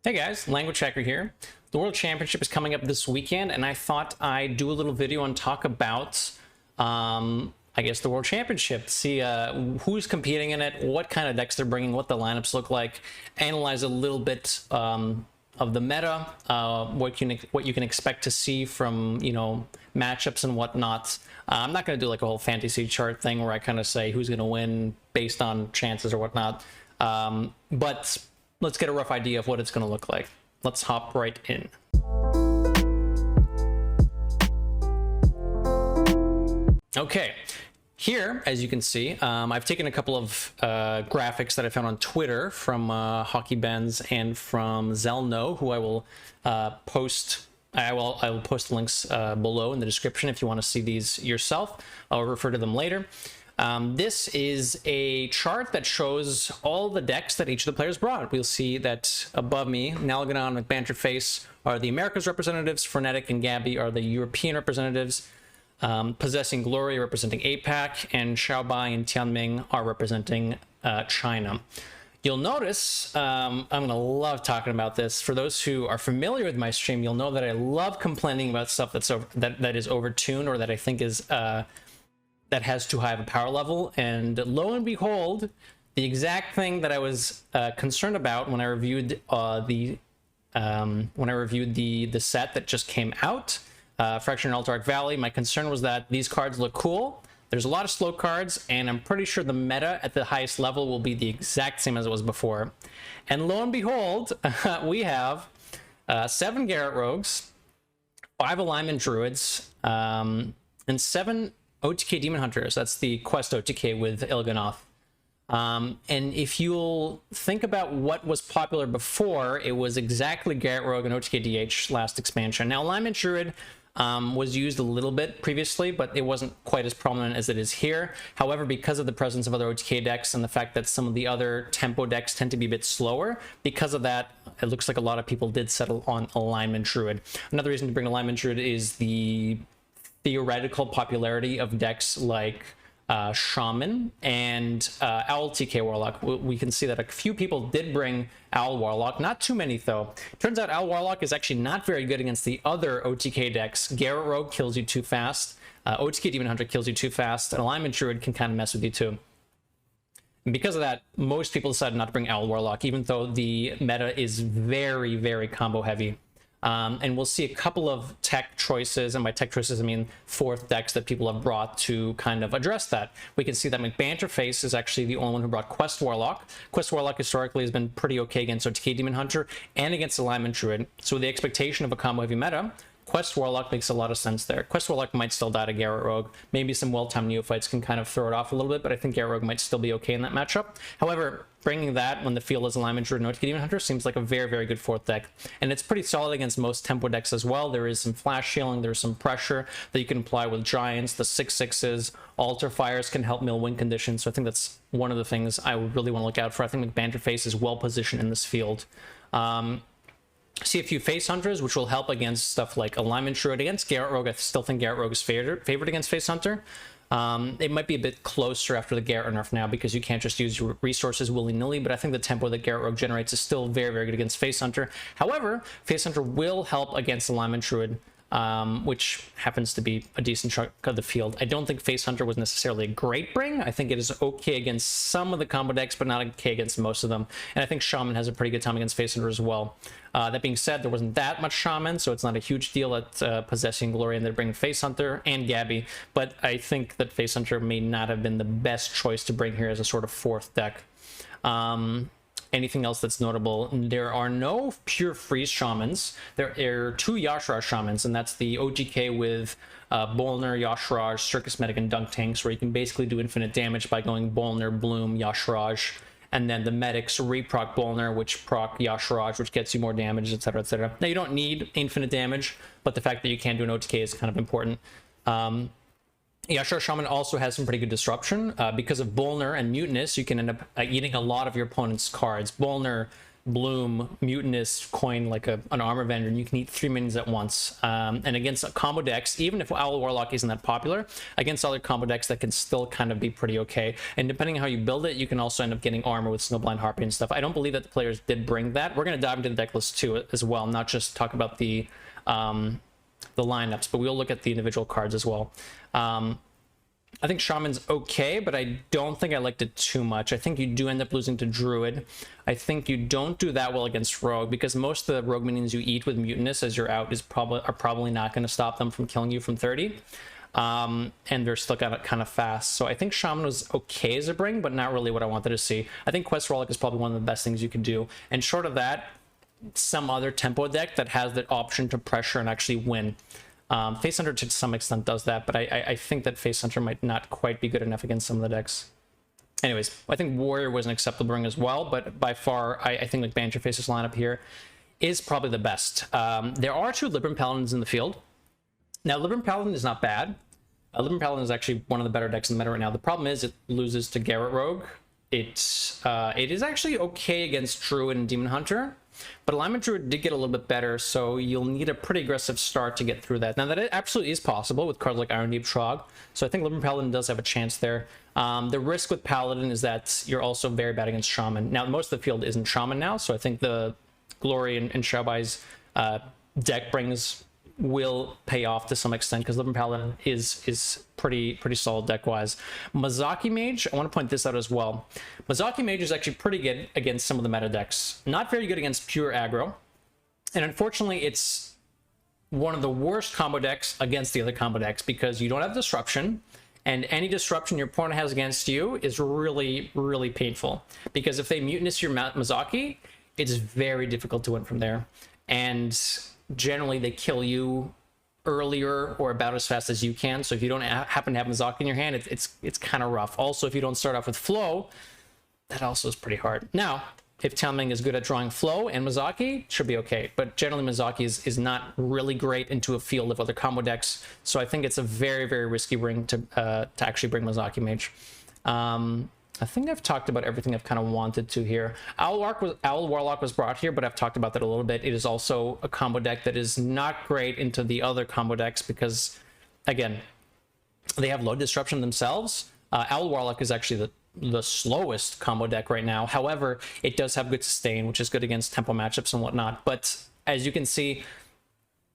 Hey guys, Languagehacker here. The World Championship is coming up this weekend, and I thought I'd do a little video and talk about, I guess, the World Championship. See who's competing in it, what kind of decks they're bringing, what the lineups look like, analyze a little bit of the meta, what you can expect to see from, matchups and whatnot. I'm not going to do like a whole fantasy chart thing where I kind of say who's going to win based on chances or whatnot, but let's get a rough idea of what it's going to look like. Let's hop right in. Okay, here, as you can see, I've taken a couple of graphics that I found on Twitter from Hockey Benz and from Zelno, who I will post. I will post links below in the description if you want to see these yourself. I'll refer to them later. This is a chart that shows all the decks that each of the players brought. We'll see that above me, Nalgadon and Banterface are the Americas representatives, Frenetic and Gabby are the European representatives, Possessing Glory representing APAC, and Xiaobai and Tianming are representing China. You'll notice, I'm going to love talking about this. For those who are familiar with my stream, you'll know that I love complaining about stuff that's that is overtuned or that I think is that has too high of a power level, and lo and behold, the exact thing that I was concerned about when I reviewed the set that just came out, Fractured and Alterac Valley. My concern was that these cards look cool. There's a lot of slow cards, and I'm pretty sure the meta at the highest level will be the exact same as it was before. And lo and behold, we have 7 Garrett Rogues, 5 Alignment Druids, and 7 OTK Demon Hunters. That's the quest OTK with Il'gynoth. And if you'll think about what was popular before, it was exactly Garrett Rogue and OTK DH last expansion. Now, Alignment Druid was used a little bit previously, but it wasn't quite as prominent as it is here. However, because of the presence of other OTK decks and the fact that some of the other tempo decks tend to be a bit slower, because of that, it looks like a lot of people did settle on Alignment Druid. Another reason to bring Alignment Druid is the theoretical popularity of decks like Shaman and Owl TK Warlock. We can see that a few people did bring Owl Warlock, not too many though. Turns out Owl Warlock is actually not very good against the other OTK decks. Garrett Rogue kills you too fast, OTK Demon Hunter kills you too fast, and Alignment Druid can kind of mess with you too. And because of that, most people decided not to bring Owl Warlock, even though the meta is very, very combo heavy. And we'll see a couple of tech choices, and by tech choices I mean fourth decks that people have brought to kind of address that. We can see that Banterface is actually the only one who brought Quest Warlock. Quest Warlock historically has been pretty okay against OTK Demon Hunter and against Alignment Druid, so with the expectation of a combo heavy meta, Quest Warlock makes a lot of sense there. Quest Warlock might still die to Garrett Rogue. Maybe some well-timed neophytes can kind of throw it off a little bit, but I think Garrett Rogue might still be okay in that matchup. However, bringing that when the field is Alignment Druid and OTK Demon Hunter seems like a very, very good fourth deck. And it's pretty solid against most tempo decks as well. There is some flash healing, there's some pressure that you can apply with Giants, the 6/6s, Altar Fires can help mill win conditions, so I think that's one of the things I would really want to look out for. I think Banterface is well positioned in this field. See a few Face Hunters, which will help against stuff like Alignment Druid. Against Garrett Rogue, I still think Garrett Rogue is favored against Face Hunter. It might be a bit closer after the Garrett nerf now because you can't just use your resources willy-nilly, but I think the tempo that Garrett Rogue generates is still very, very good against Face Hunter. However, Face Hunter will help against Alignment Druid, which happens to be a decent chunk of the field. I don't think Face Hunter was necessarily a great bring. I think it is okay against some of the combo decks, but not okay against most of them. And I think Shaman has a pretty good time against Face Hunter as well. That being said, there wasn't that much Shaman, so it's not a huge deal at Possessing Glory, and they're bringing Face Hunter and Gabby, but I think that Face Hunter may not have been the best choice to bring here as a sort of fourth deck. Anything else that's notable? There are no pure freeze shamans. There are 2 Yashraj shamans, and that's the OGK with Bolner, Yashraj, Circus Medic, and Dunk Tanks, where you can basically do infinite damage by going Bolner, Bloom, Yashraj, and then the medics reproc Bolner, which proc Yashraj, which gets you more damage, etc., etc. Now, you don't need infinite damage, but the fact that you can do an OTK is kind of important. Yashraj Shaman also has some pretty good disruption. Because of Bolner and Mutinous, you can end up eating a lot of your opponent's cards. Bolner Bloom, Mutinous coin like an armor vendor, and you can eat 3 minions at once. And against combo decks, even if Owl Warlock isn't that popular, against other combo decks that can still kind of be pretty okay. And depending on how you build it, you can also end up getting armor with Snowblind Harpy and stuff. I don't believe that the players did bring that. We're going to dive into the deck list too as well, not just talk about the lineups, but we'll look at the individual cards as well. I think Shaman's okay, but I don't think I liked it too much. I think you do end up losing to Druid. I think you don't do that well against Rogue, because most of the Rogue minions you eat with Mutinous as you're out are probably not going to stop them from killing you from 30. And they're still kind of fast. So I think Shaman was okay as a bring, but not really what I wanted to see. I think Quest Relic is probably one of the best things you could do. And short of that, some other tempo deck that has the option to pressure and actually win. Face Hunter to some extent does that, but I think that Face Hunter might not quite be good enough against some of the decks. Anyways, I think Warrior was an acceptable bring as well, but by far, I think like Banjo Face's lineup here is probably the best. There are 2 Libram Paladins in the field. Now, Libram Paladin is not bad. Libram Paladin is actually one of the better decks in the meta right now. The problem is it loses to Garrett Rogue. It is actually okay against Druid and Demon Hunter, but Alignment Druid did get a little bit better, so you'll need a pretty aggressive start to get through that. Now, that it absolutely is possible with cards like Iron Deep Trog, so I think Libram Paladin does have a chance there. The risk with Paladin is that you're also very bad against Shaman. Now, most of the field isn't Shaman now, so I think the Glory and Xiaobai's deck brings will pay off to some extent, because Libram Paladin is pretty solid deck-wise. Mazaki Mage, I want to point this out as well. Mazaki Mage is actually pretty good against some of the meta decks. Not very good against pure aggro. And unfortunately, it's one of the worst combo decks against the other combo decks, because you don't have disruption, and any disruption your opponent has against you is really, really painful. Because if they mutinous your Mazaki, it's very difficult to win from there. And generally they kill you earlier or about as fast as you can. So if you don't happen to have Mazaki in your hand, it's kind of rough. Also, if you don't start off with Flow, that also is pretty hard. Now, if Tianming is good at drawing Flow and Mazaki, it should be okay. But generally Mazaki is not really great into a field of other combo decks. So I think it's a very, very risky bring to actually bring Mazaki Mage. I think I've talked about everything I've kind of wanted to here. Owl Warlock was brought here, but I've talked about that a little bit. It is also a combo deck that is not great into the other combo decks because, again, they have low disruption themselves. Owl Warlock is actually the slowest combo deck right now. However, it does have good sustain, which is good against tempo matchups and whatnot. But as you can see,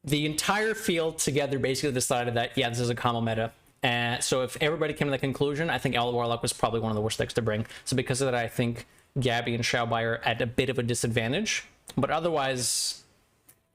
the entire field together basically decided that, yeah, this is a combo meta. So if everybody came to that conclusion, I think Owl Warlock was probably one of the worst decks to bring. So because of that, I think Gabby and Xiaobai are at a bit of a disadvantage. But otherwise,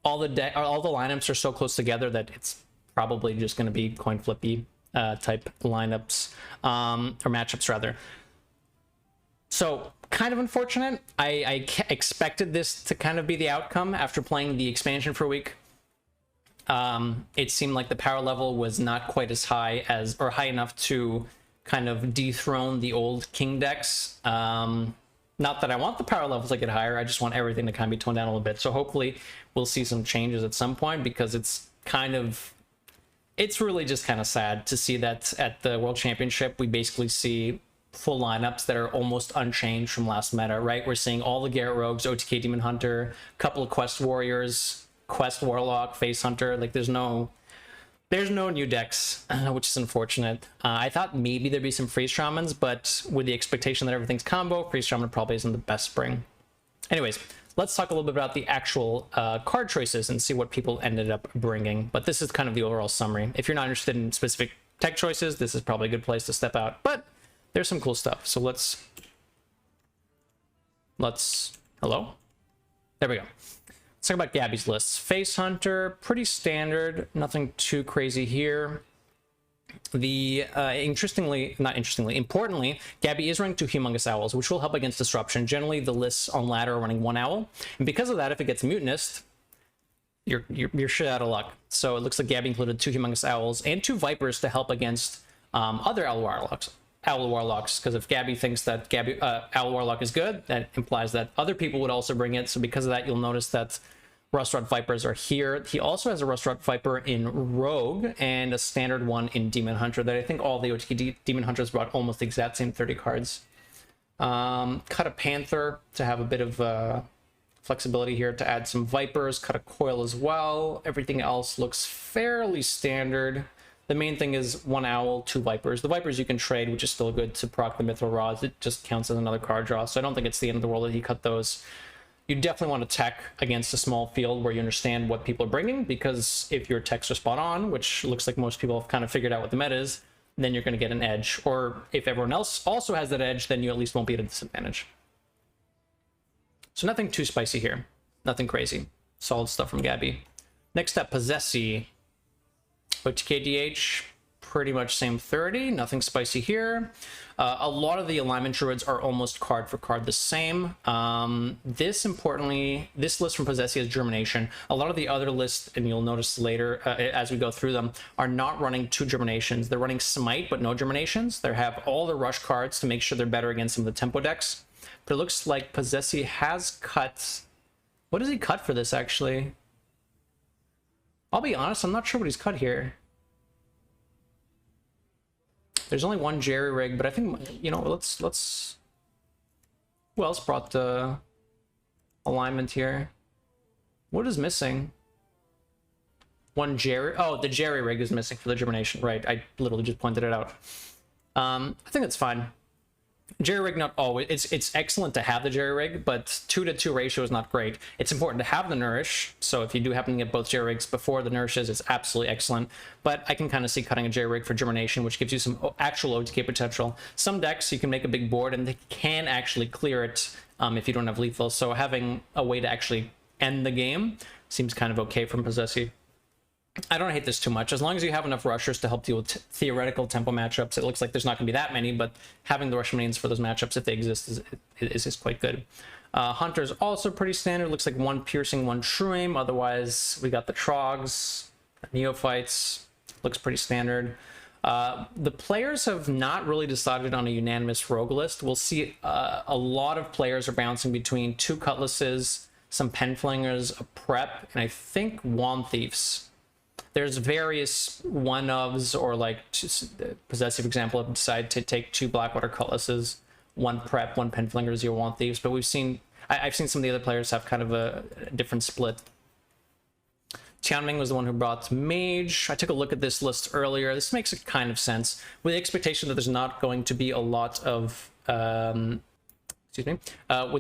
all the lineups are so close together that it's probably just going to be coin flippy type lineups, or matchups rather. So kind of unfortunate. I expected this to kind of be the outcome after playing the expansion for a week. It seemed like the power level was not quite as high as, or high enough to kind of dethrone the old king decks. Not that I want the power levels to get higher, I just want everything to kind of be toned down a little bit. So hopefully we'll see some changes at some point, because it's really just kind of sad to see that at the World Championship we basically see full lineups that are almost unchanged from last meta, right? We're seeing all the Garrett Rogues, OTK Demon Hunter, a couple of Quest Warriors, Quest Warlock, Face Hunter. Like there's no new decks, which is unfortunate. I thought maybe there'd be some Freeze Shamans, but with the expectation that everything's combo, Freeze Shaman probably isn't the best spring. Anyways, let's talk a little bit about the actual card choices and see what people ended up bringing. But this is kind of the overall summary. If you're not interested in specific tech choices, this is probably a good place to step out. But there's some cool stuff. So let's hello? There we go. Let's talk about Gabby's lists. Face Hunter, pretty standard, nothing too crazy here. Importantly, Gabby is running 2 Humongous Owls, which will help against disruption. Generally, the lists on ladder are running 1 owl, and because of that, if it gets mutinous, you're shit out of luck. So it looks like Gabby included 2 Humongous Owls and 2 Vipers to help against other Owl Warlocks, because if Gabby thinks that Owl Warlock is good, that implies that other people would also bring it. So because of that, you'll notice that Rustrot Vipers are here. He also has a Rustrot Viper in Rogue and a standard one in Demon Hunter that I think all the OTK Demon Hunters brought almost the exact same 30 cards. Cut a Panther to have a bit of flexibility here to add some Vipers, cut a coil as well. Everything else looks fairly standard. The main thing is 1 Owl, 2 Vipers. The Vipers you can trade, which is still good to proc the Mithril Rods. It just counts as another card draw, so I don't think it's the end of the world that he cut those. You definitely want to tech against a small field where you understand what people are bringing, because if your techs are spot on, which looks like most people have kind of figured out what the meta is, then you're going to get an edge. Or if everyone else also has that edge, then you at least won't be at a disadvantage. So nothing too spicy here. Nothing crazy. Solid stuff from Gabby. Next up, Possessi. OTKDH, pretty much same 30. Nothing spicy here. A lot of the alignment druids are almost card for card the same. Importantly, this list from Possessi has Germination. A lot of the other lists, and you'll notice later as we go through them, are not running 2 Germinations. They're running Smite, but no Germinations. They have all the Rush cards to make sure they're better against some of the tempo decks. But it looks like Possessi has cut... What does he cut for this, actually? I'll be honest, I'm not sure what he's cut here. There's only one Jerry rig, but I think, you know, let's... Who else brought the alignment here? What is missing? One Jerry... Oh, the Jerry rig is missing for the Germination. Right, I literally just pointed it out. I think that's fine. Jerry rig not always, it's excellent to have the jerry rig, but 2-to-2 ratio is not great. It's important to have the nourish, so if you do happen to get both jerry rigs before the nourishes, it's absolutely excellent. But I can kind of see cutting a jerry rig for Germination, which gives you some actual OTK potential. Some decks you can make a big board and they can actually clear it if you don't have lethal, so having a way to actually end the game seems kind of okay from Possessi. I don't hate this too much. As long as you have enough rushers to help deal with theoretical tempo matchups, it looks like there's not going to be that many, but having the rush minions for those matchups, if they exist, is quite good. Hunter's also pretty standard. Looks like 1 Piercing, 1 True Aim. Otherwise, we got the Trogs, Neophytes. Looks pretty standard. The players have not really decided on a unanimous rogue list. We'll see a lot of players are bouncing between 2 Cutlasses, some Penflingers, a Prep, and I think Wand Thieves. There's various one-ofs, or like Possessi, for example, have decided to take 2 Blackwater Cutlasses, 1 Prep, 1 Penflinger, 0 Wand Thieves, but we've seen, I've seen some of the other players have kind of a different split. Tianming was the one who brought Mage. I took a look at this list earlier. This makes a kind of sense, with the expectation that there's not going to be a lot of with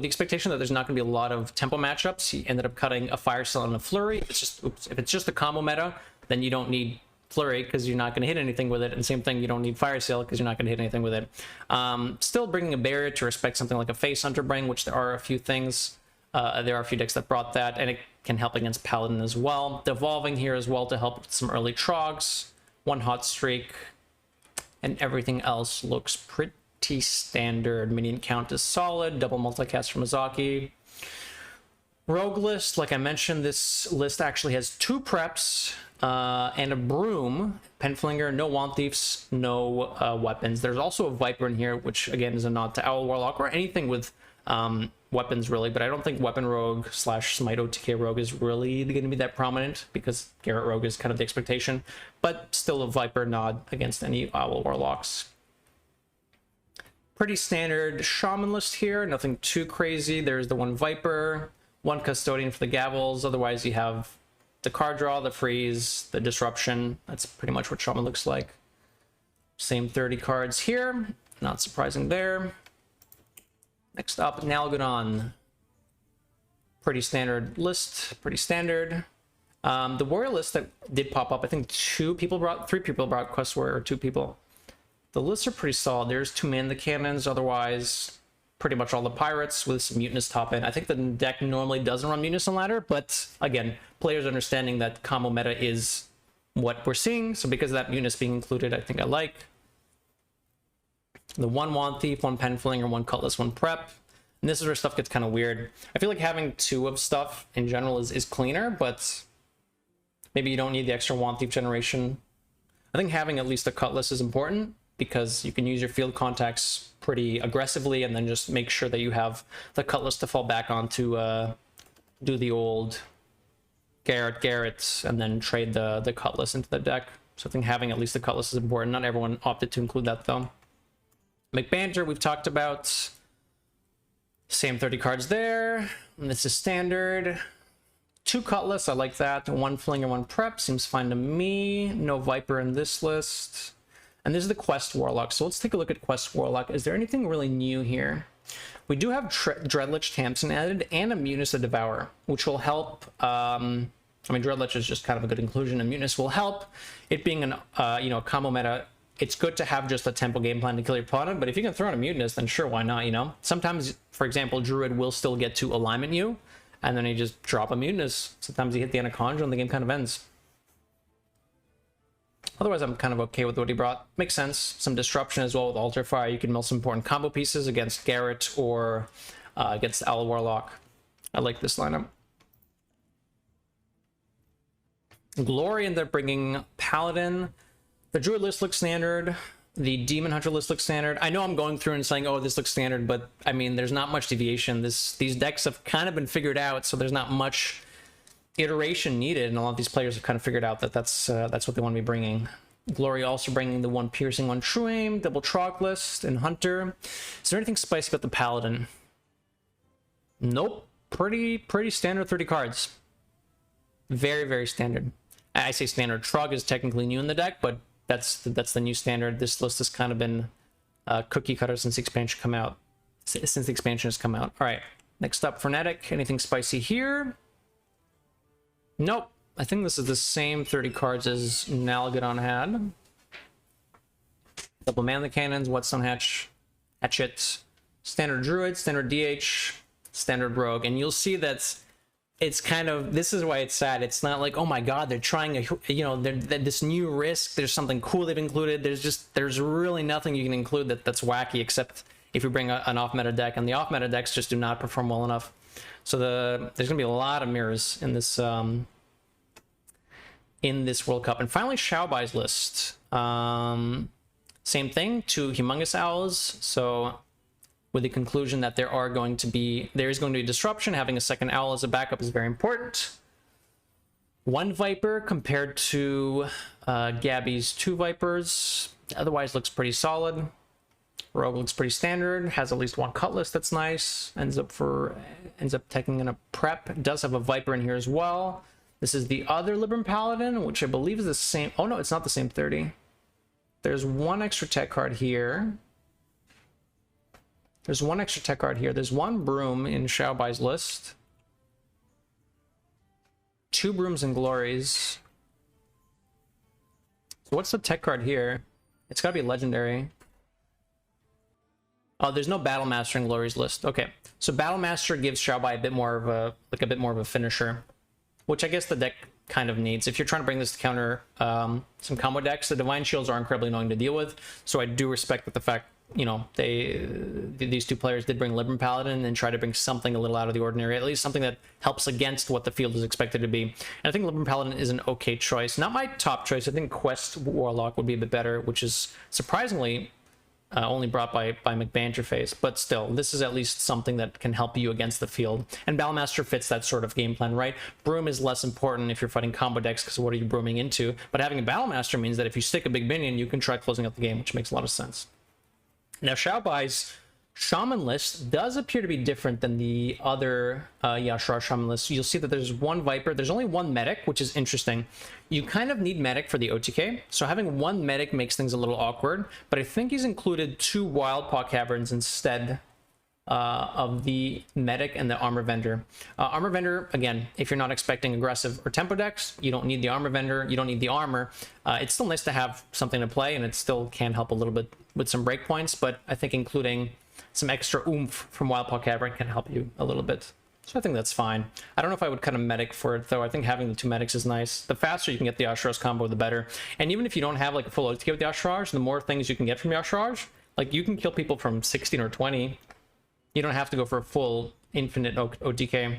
the expectation that there's not going to be a lot of tempo matchups. He ended up cutting a Fire Cell and a Flurry. It's just, if it's just a combo meta, then you don't need Flurry because you're not going to hit anything with it. And same thing, you don't need Fire Sale because you're not going to hit anything with it. Still bringing a barrier to respect something like a Face Hunter bring, which there are a few things. There are a few decks that brought that, and it can help against Paladin as well. Devolving here as well to help with some early Trogs. 1 Hot Streak, and everything else looks pretty standard. Minion count is solid. Double multicast from Mizaki. Rogue list, like I mentioned, this list actually has 2 Preps and a Broom. Penflinger, no Wand Thieves, no weapons. There's also a Viper in here, which again is a nod to Owl Warlock, or anything with weapons really, but I don't think Weapon Rogue / Smite OTK Rogue is really going to be that prominent, because Garrett Rogue is kind of the expectation, but still a Viper nod against any Owl Warlocks. Pretty standard Shaman list here, nothing too crazy. There's the 1 Viper, 1 Custodian for the Gavels. Otherwise you have the card draw, the freeze, the disruption. That's pretty much what Shaman looks like. Same 30 cards here, not surprising there. Next up, Nalgadon. Pretty standard list, pretty standard. The warrior list that did pop up, I think 3 people brought Quest Warrior, or 2 people. The lists are pretty solid. There's 2 Mana Cannons, otherwise pretty much all the pirates with some Mutinous top end. I think the deck normally doesn't run Mutinous on ladder, but again, players understanding that combo meta is what we're seeing, so because of that Mutinous being included, I think I like. The 1 Wand Thief, 1 Penflinger, 1 Cutlass, 1 Prep. And this is where stuff gets kind of weird. I feel like having 2 of stuff in general is cleaner, but maybe you don't need the extra Wand Thief generation. I think having at least a Cutlass is important, because you can use your field contacts pretty aggressively and then just make sure that you have the Cutlass to fall back on to do the old Garrett, and then trade the Cutlass into the deck. So I think having at least the Cutlass is important. Not everyone opted to include that though. McBanter, we've talked about. Same 30 cards there. This is standard. 2 Cutlass, I like that. 1 Fling and 1 Prep, seems fine to me. No Viper in this list. And this is the Quest Warlock. So let's take a look at Quest Warlock. Is there anything really new here? We do have Dreadlich Tamsin added and a Mutinous of Devour, which will help. I mean, Dreadlich is just kind of a good inclusion, and Mutinous will help. It being an a combo meta, it's good to have just a tempo game plan to kill your opponent, but if you can throw in a Mutinous, then sure, why not, you know? Sometimes, for example, Druid will still get to alignment you, and then you just drop a Mutinous. Sometimes you hit the end of Conjure and the game kind of ends. Otherwise, I'm kind of okay with what he brought. Makes sense. Some disruption as well with Altar Fire. You can mill some important combo pieces against Garrett or against Owl Warlock. I like this lineup. Glory ended up bringing Paladin. The Druid list looks standard. The Demon Hunter list looks standard. I know I'm going through and saying, oh, this looks standard, but I mean, there's not much deviation. These decks have kind of been figured out, so there's not much iteration needed, and a lot of these players have kind of figured out that that's what they want to be bringing. Glory also bringing the 1 Piercing, 1 True Aim, double Trog list, and Hunter. Is there anything spicy about the Paladin? Nope. Pretty standard 30 cards. Very, very standard. I say standard. Trog is technically new in the deck, but that's the new standard. This list has kind of been cookie cutter since the expansion has come out. All right. Next up, Frenetic. Anything spicy here? Nope. I think this is the same 30 cards as Nalgadon had. Double Man the Cannons, Whetstone Hatchet, Standard Druid, Standard DH, Standard Rogue. And you'll see that it's kind of, this is why it's sad. It's not like, oh my god, they're trying this new risk, there's something cool they've included. There's really nothing you can include that's wacky, except if you bring an off-meta deck, and the off-meta decks just do not perform well enough. So there's gonna be a lot of mirrors in this World Cup. And finally, Xiaobai's list. Same thing, 2 Humongous Owls. So with the conclusion that there is going to be disruption, having a second owl as a backup is very important. 1 Viper compared to Gabby's 2 Vipers. Otherwise looks pretty solid. Rogue looks pretty standard, has at least 1 Cutlass that's nice, ends up taking in a Prep, does have a Viper in here as well. This is the other Libram Paladin, which I believe is the same. Oh no, it's not the same 30. There's 1 extra tech card here. There's 1 extra tech card here. There's 1 Broom in Xiaobai's list. 2 Brooms and Glories. So what's the tech card here? It's gotta be legendary. Oh, there's no Battle Master in Glory's list. Okay, so Battle Master gives Xiaobai a bit more of a finisher, which I guess the deck kind of needs. If you're trying to bring this to counter some combo decks, the Divine Shields are incredibly annoying to deal with. So I do respect that the fact, you know, these 2 players did bring Libram Paladin and try to bring something a little out of the ordinary, at least something that helps against what the field is expected to be. And I think Libram Paladin is an okay choice. Not my top choice. I think Quest Warlock would be a bit better, which is surprisingly only brought by McBangerface, but still, this is at least something that can help you against the field. And Battlemaster fits that sort of game plan, right? Broom is less important if you're fighting combo decks, because what are you brooming into? But having a Battlemaster means that if you stick a big minion, you can try closing out the game, which makes a lot of sense. Now, Xiaobai's Shaman list does appear to be different than the other Yashar Shaman list. You'll see that there's 1 Viper. There's only 1 Medic, which is interesting. You kind of need Medic for the OTK, so having 1 Medic makes things a little awkward, but I think he's included 2 Wildpaw Caverns instead of the Medic and the Armor Vendor. Armor Vendor, again, if you're not expecting aggressive or tempo decks, you don't need the Armor Vendor, you don't need the armor. It's still nice to have something to play, and it still can help a little bit with some breakpoints, but I think including some extra oomph from Wildpaw Cavern can help you a little bit. So I think that's fine. I don't know if I would cut a Medic for it, though. I think having the 2 Medics is nice. The faster you can get the Ashraj combo, the better. And even if you don't have like a full OTK with the Ashraj, the more things you can get from the Ashraj, like you can kill people from 16 or 20. You don't have to go for a full infinite OTK.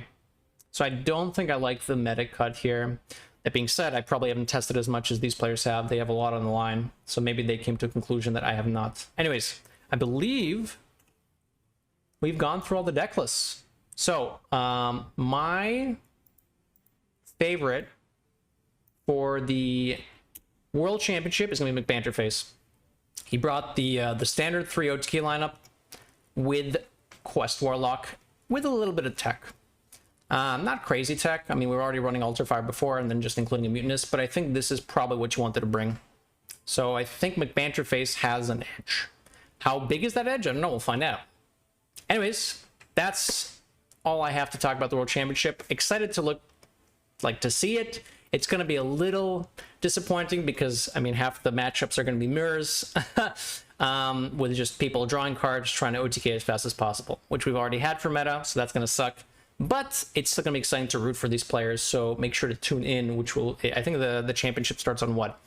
So I don't think I like the Medic cut here. That being said, I probably haven't tested as much as these players have. They have a lot on the line, so maybe they came to a conclusion that I have not. Anyways, I believe we've gone through all the deck lists. So my favorite for the World Championship is going to be McBanterface. He brought the standard 3 OTK lineup with Quest Warlock with a little bit of tech. Not crazy tech. I mean, we were already running Altar Fire before and then just including a Mutinous, but I think this is probably what you wanted to bring. So I think McBanterface has an edge. How big is that edge? I don't know. We'll find out. Anyways, that's all I have to talk about the World Championship. Excited to see it. It's going to be a little disappointing because, I mean, half the matchups are going to be mirrors with just people drawing cards, trying to OTK as fast as possible, which we've already had for meta, so that's going to suck. But it's still going to be exciting to root for these players, so make sure to tune in, which will, I think the championship starts on what?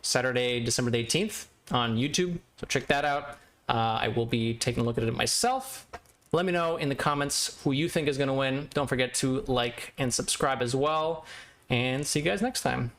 Saturday, December the 18th on YouTube, so check that out. I will be taking a look at it myself. Let me know in the comments who you think is going to win. Don't forget to like and subscribe as well. And see you guys next time.